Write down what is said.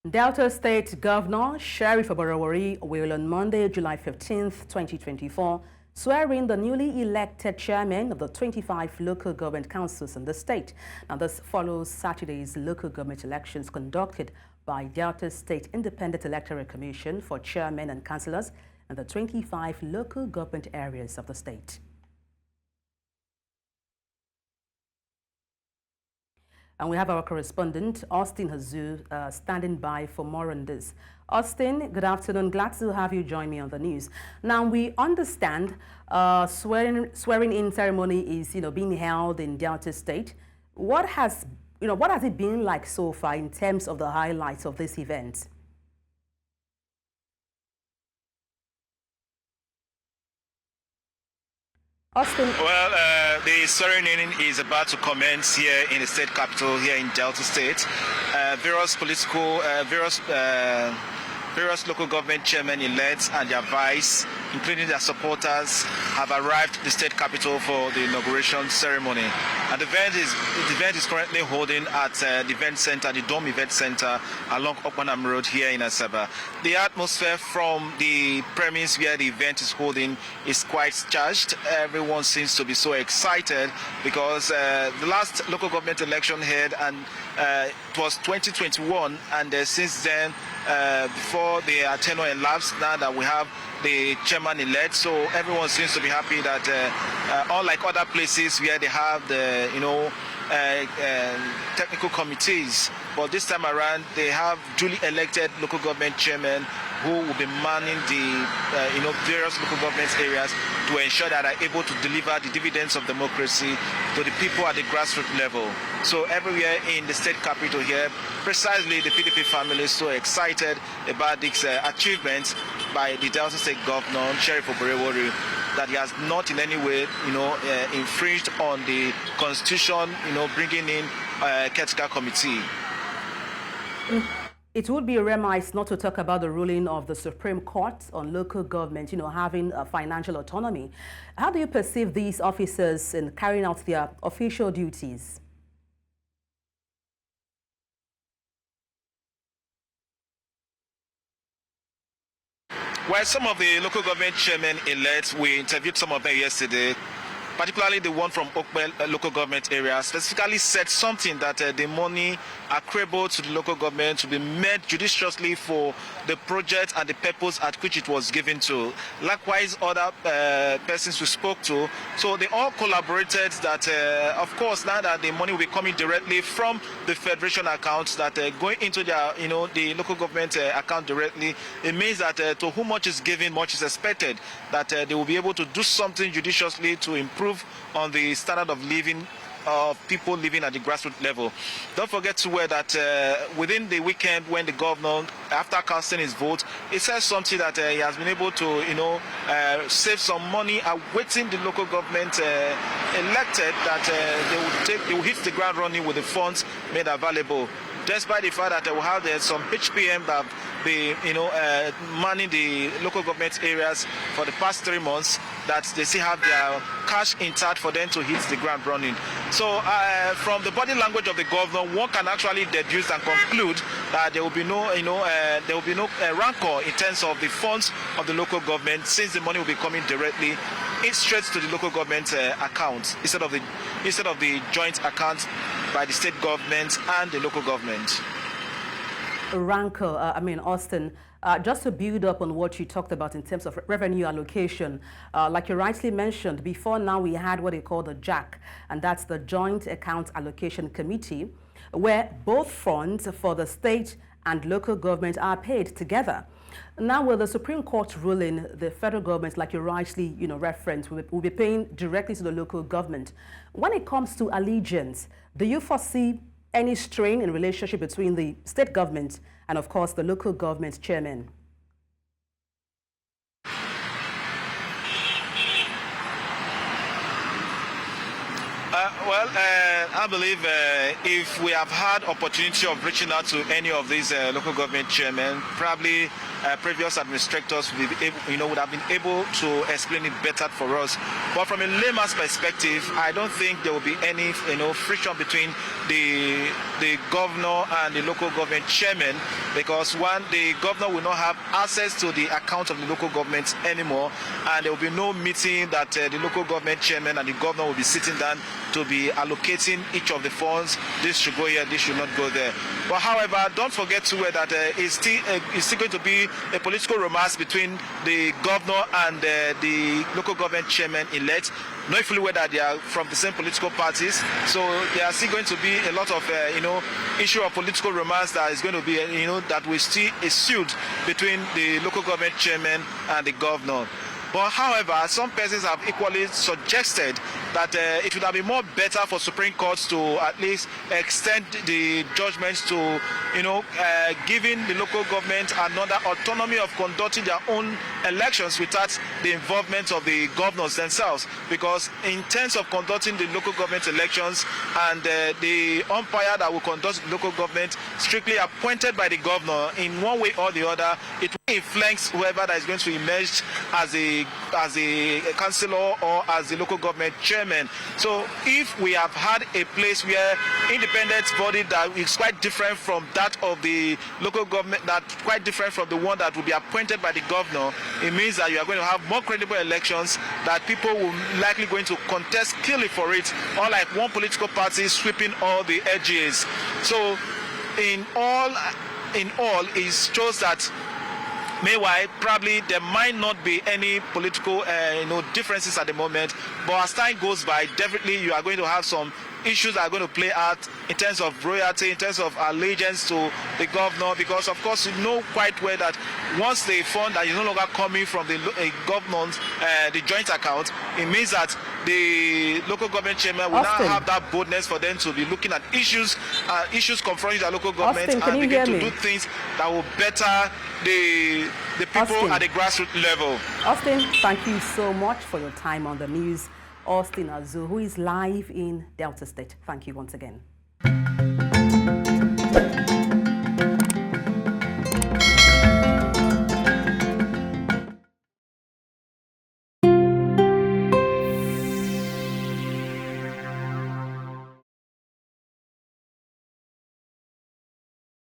Delta State Governor Sheriff Oborevwori will on Monday, July 15th, 2024, swear in the newly elected chairman of the 25 local government councils in the state. Now, this follows Saturday's local government elections conducted by Delta State Independent Electoral Commission for chairmen and councillors in the 25 local government areas of the state. And we have our correspondent, Austin Azu, standing by for more on this. Austin, good afternoon. Glad to have you join me on the news. Now, we understand swearing-in ceremony is, being held in Delta State. What has it been like so far in terms of the highlights of this event? Austin. Well, the swearing-in is about to commence here in the state capital, here in Delta State. Various local government chairmen-elects and their vice, including their supporters, have arrived at the state capital for the inauguration ceremony. And the event is currently holding at the event center, the Dome Event Center, along Opanam Road here in Asaba. The atmosphere from the premise where the event is holding is quite charged. Everyone seems to be so excited because the last local government election held, and it was 2021, and since then, before the tenure elapsed, now that we have the chairman-elect, so everyone seems to be happy that unlike other places where they have the technical committees, but this time around they have duly elected local government chairmen who will be manning the various local government areas to ensure that they are able to deliver the dividends of democracy to the people at the grassroots level. So everywhere in the state capital here, precisely the PDP family is so excited about this achievement by the Delta State Governor, Sheriff Oborevwori, that he has not in any way, infringed on the Constitution, bringing in a caretaker committee. It would be remiss not to talk about the ruling of the Supreme Court on local government, having financial autonomy. How do you perceive these officers in carrying out their official duties? Well, some of the local government chairmen-elect, we interviewed some of them yesterday, particularly the one from Okpe local government area, specifically said something that the money accruable to the local government to be made judiciously for the project and the purpose at which it was given to. Likewise, other persons we spoke to, so they all collaborated that, of course, now that the money will be coming directly from the federation accounts, that going into their, the local government account directly, it means that to whom much is given, much is expected, that they will be able to do something judiciously to improve on the standard of living of people living at the grassroots level. Don't forget to wear that within the weekend, when the governor, after casting his vote, he says something that he has been able to, save some money, awaiting the local government elected, that they will hit the ground running with the funds made available. Despite the fact that they will have some HPM that be manning the local government areas for the past 3 months, that they still have their cash intact for them to hit the ground running. So from the body language of the governor, one can actually deduce and conclude that there will be no rancor in terms of the funds of the local government, since the money will be coming directly straight to the local government account instead of the joint account by the state government and the local government. Rancor, Austin, just to build up on what you talked about in terms of revenue allocation, like you rightly mentioned, before now we had what they call the JAC, and that's the Joint Account Allocation Committee, where both funds for the state and local government are paid together. Now, with the Supreme Court ruling, the federal government, like you rightly referenced, will be paying directly to the local government. When it comes to allegiance, do you foresee any strain in relationship between the state government and, of course, the local government chairman? Well, I believe if we have had opportunity of reaching out to any of these local government chairmen, probably previous administrators would, be able, would have been able to explain it better for us. But from a layman's perspective, I don't think there will be any friction between the governor and the local government chairman, because one, the governor will not have access to the account of the local government anymore, and there will be no meeting that the local government chairman and the governor will be sitting down to be allocating each of the funds. This should go here, this should not go there. But however, don't forget too that it's still going to be a political romance between the governor and the local government chairman elect, not fully whether they are from the same political parties. So there are still going to be a lot of issue of political romance that is going to be that will still ensued between the local government chairman and the governor. But however, some persons have equally suggested that it would have been more better for Supreme Courts to at least extend the judgments to, giving the local government another autonomy of conducting their own elections without the involvement of the governors themselves. Because in terms of conducting the local government elections and the umpire that will conduct the local government strictly appointed by the governor in one way or the other, it will influence whoever that is going to emerge as a councillor or as the local government chairman. So if we have had a place where independent body that is quite different from that of the local government, that quite different from the one that will be appointed by the governor, it means that you are going to have more credible elections, that people will likely going to contest clearly for it, unlike one political party sweeping all the edges. So in all, it shows that meanwhile, probably there might not be any political differences at the moment, but as time goes by, definitely you are going to have some issues that are going to play out in terms of royalty, in terms of allegiance to the governor, because of course you know quite well that once the fund that is no longer coming from the government, the joint account, it means that the local government chairman will now have that boldness for them to be looking at issues confronting the local government and begin to do things that will better the people at the grassroots level. Austin, thank you so much for your time on the news. Austin Azu, who is live in Delta State. Thank you once again.